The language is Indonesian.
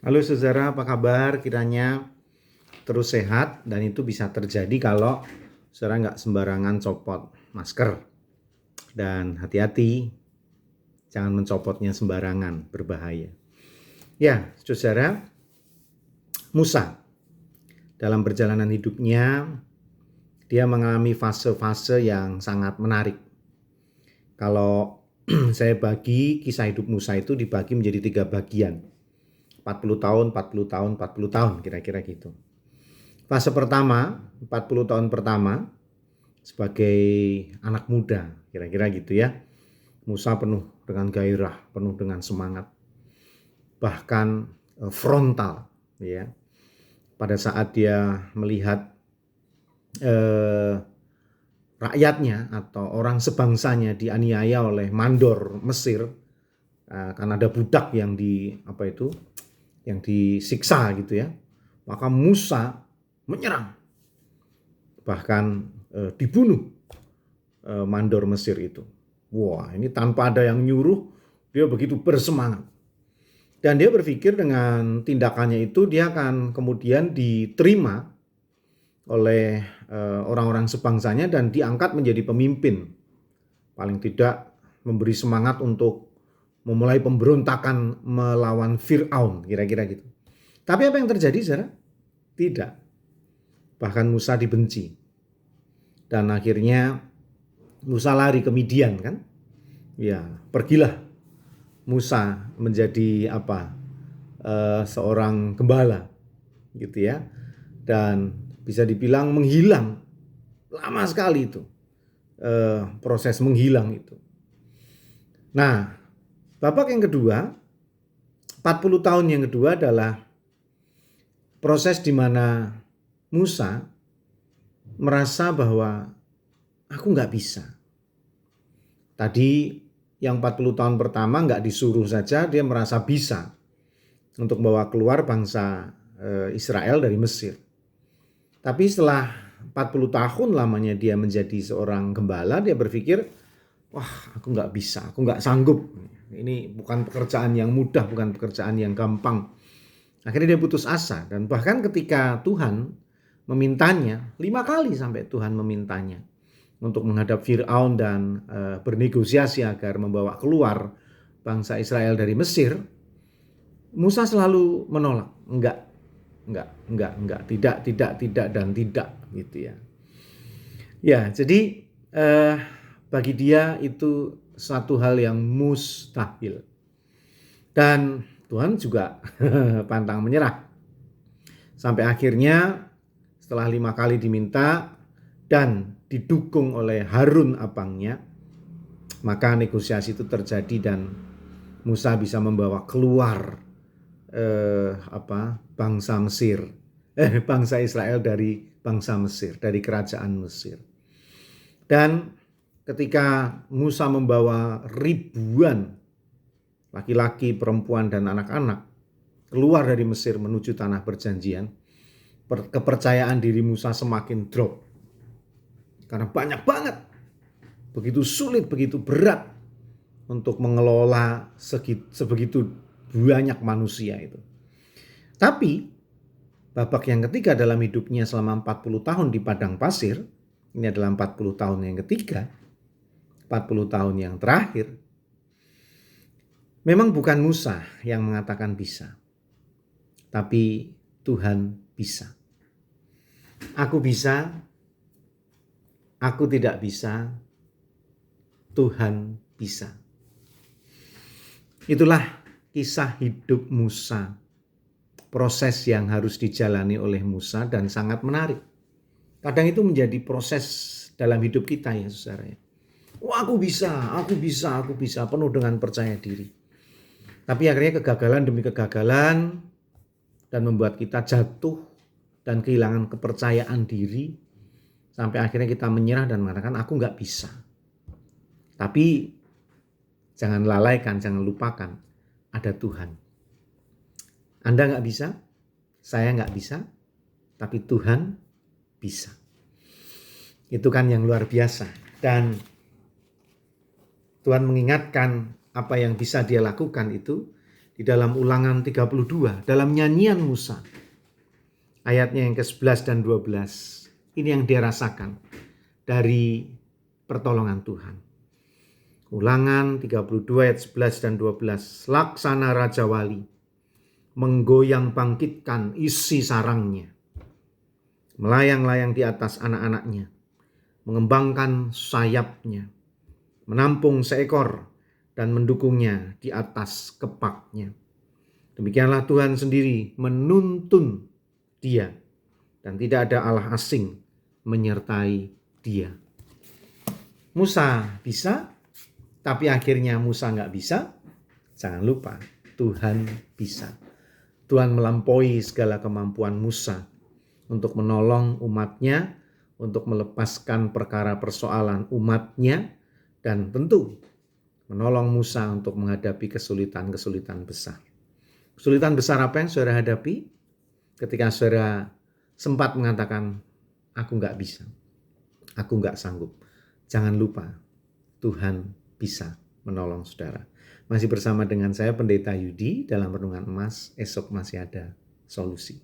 Halo saudara, apa kabar? Kiranya terus sehat dan itu bisa terjadi kalau saudara nggak sembarangan copot masker. Dan hati-hati, jangan mencopotnya sembarangan, berbahaya. Ya, saudara, Musa dalam perjalanan hidupnya, dia mengalami fase-fase yang sangat menarik. Kalau saya bagi kisah hidup Musa itu dibagi menjadi 3 bagian. 40 tahun, 40 tahun, 40 tahun, kira-kira gitu. Fase pertama, 40 tahun pertama, sebagai anak muda, kira-kira gitu ya. Musa penuh dengan gairah, penuh dengan semangat, bahkan frontal ya. Pada saat dia melihat rakyatnya atau orang sebangsanya dianiaya oleh mandor Mesir, karena ada budak yang yang disiksa gitu ya. Maka Musa menyerang, bahkan dibunuh mandor Mesir itu. Wah, ini tanpa ada yang nyuruh, dia begitu bersemangat. Dan dia berpikir dengan tindakannya itu dia akan kemudian diterima oleh orang-orang sebangsanya dan diangkat menjadi pemimpin. Paling tidak memberi semangat untuk memulai pemberontakan melawan Fir'aun, kira-kira gitu. Tapi apa yang terjadi, saudara? Tidak. Bahkan Musa dibenci. Dan akhirnya Musa lari ke Midian kan? Ya, pergilah Musa menjadi seorang gembala gitu ya. Dan bisa dibilang menghilang. Lama sekali itu. Proses menghilang itu. Nah, babak yang kedua, 40 tahun yang kedua adalah proses di mana Musa merasa bahwa aku nggak bisa. Tadi yang 40 tahun pertama nggak disuruh saja, dia merasa bisa untuk membawa keluar bangsa Israel dari Mesir. Tapi setelah 40 tahun lamanya dia menjadi seorang gembala, dia berpikir, wah aku nggak bisa, aku nggak sanggup. Ini bukan pekerjaan yang mudah, bukan pekerjaan yang gampang. Akhirnya dia putus asa, dan bahkan ketika Tuhan memintanya, 5 kali sampai Tuhan memintanya untuk menghadap Fir'aun dan bernegosiasi agar membawa keluar bangsa Israel dari Mesir, Musa selalu menolak, enggak, tidak dan tidak gitu ya. Ya, jadi bagi dia itu satu hal yang mustahil. Dan Tuhan juga pantang menyerah. Sampai akhirnya setelah 5 kali diminta dan didukung oleh Harun abangnya, maka negosiasi itu terjadi dan Musa bisa membawa keluar bangsa Israel dari bangsa Mesir, dari kerajaan Mesir. Dan ketika Musa membawa ribuan laki-laki, perempuan dan anak-anak keluar dari Mesir menuju tanah perjanjian, kepercayaan diri Musa semakin drop. Karena banyak banget, begitu sulit, begitu berat untuk mengelola sebegitu banyak manusia itu. Tapi babak yang ketiga dalam hidupnya selama 40 tahun di padang pasir, ini adalah 40 tahun yang ketiga, 40 tahun yang terakhir, memang bukan Musa yang mengatakan bisa, tapi Tuhan bisa. Aku bisa, aku tidak bisa, Tuhan bisa. Itulah kisah hidup Musa. Proses yang harus dijalani oleh Musa dan sangat menarik. Kadang itu menjadi proses dalam hidup kita ya saudara. Wah aku bisa, penuh dengan percaya diri. Tapi akhirnya kegagalan demi kegagalan dan membuat kita jatuh dan kehilangan kepercayaan diri. Sampai akhirnya kita menyerah dan mengatakan aku gak bisa. Tapi jangan lalaikan, jangan lupakan, ada Tuhan. Anda nggak bisa, saya nggak bisa, tapi Tuhan bisa. Itu kan yang luar biasa. Dan Tuhan mengingatkan apa yang bisa dia lakukan itu di dalam Ulangan 32, dalam nyanyian Musa, ayatnya yang ke-11 dan 12. Ini yang dia rasakan dari pertolongan Tuhan. Ulangan 32 ayat 11 dan 12. Laksana Raja Wali, menggoyang bangkitkan isi sarangnya, melayang-layang di atas anak-anaknya, mengembangkan sayapnya, menampung seekor dan mendukungnya di atas kepaknya. Demikianlah Tuhan sendiri menuntun dia, dan tidak ada Allah asing menyertai dia. Musa bisa, tapi akhirnya Musa nggak bisa. Jangan lupa, Tuhan bisa. Tuhan melampaui segala kemampuan Musa untuk menolong umatnya, untuk melepaskan perkara persoalan umatnya, dan tentu menolong Musa untuk menghadapi kesulitan-kesulitan besar. Kesulitan besar apa yang saudara hadapi ketika saudara sempat mengatakan, aku nggak bisa, aku nggak sanggup. Jangan lupa, Tuhan bisa menolong saudara. Masih bersama dengan saya Pendeta Yudi dalam Renungan Emas, esok masih ada solusi.